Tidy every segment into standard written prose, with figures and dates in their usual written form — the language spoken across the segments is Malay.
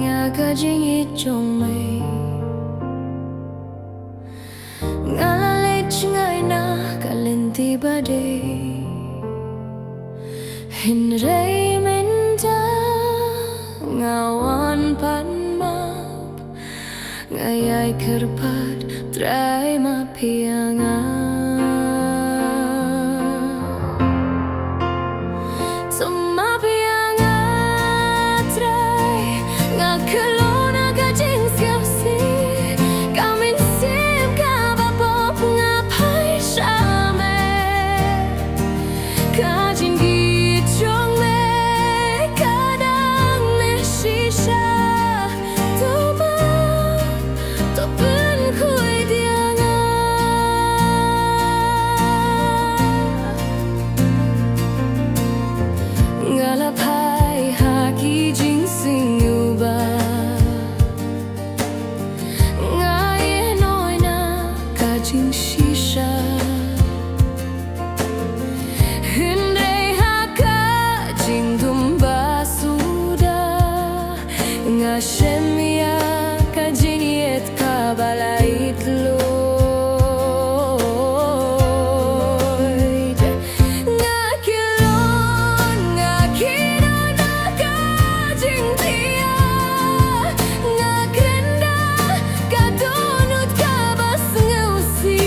ngà cả chính ít trong mây ngà la lệ ngày na cả lên ti ba day hin ray men ta ngawan pan map ngayay kerpat try mapianga Shemia kajiniet kabalait loyd ngakilon ngakino nakajing tia ngakrenda kadunut kabas ngeusi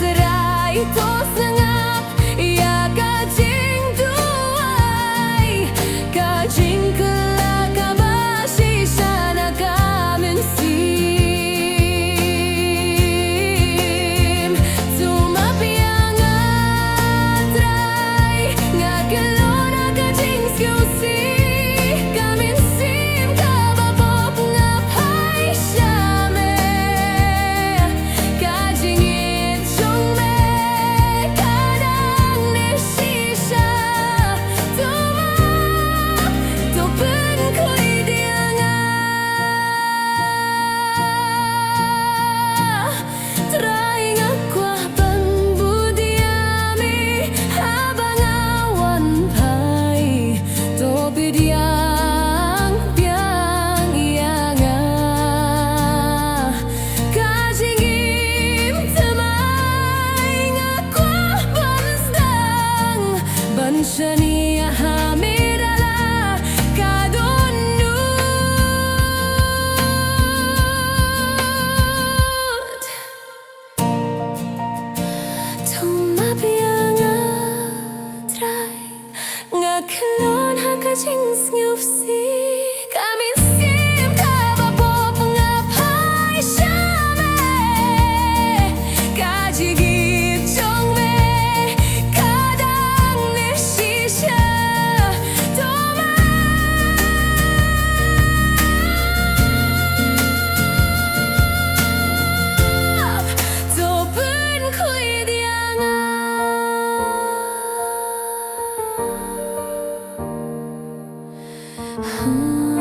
terai tos ngap ya kajing duai kajing Shania hamidala kadunut tumapianga try ngakelon hakajing ngufsi kamin sim kabapop ngapai shame kajigit chongme Hmm.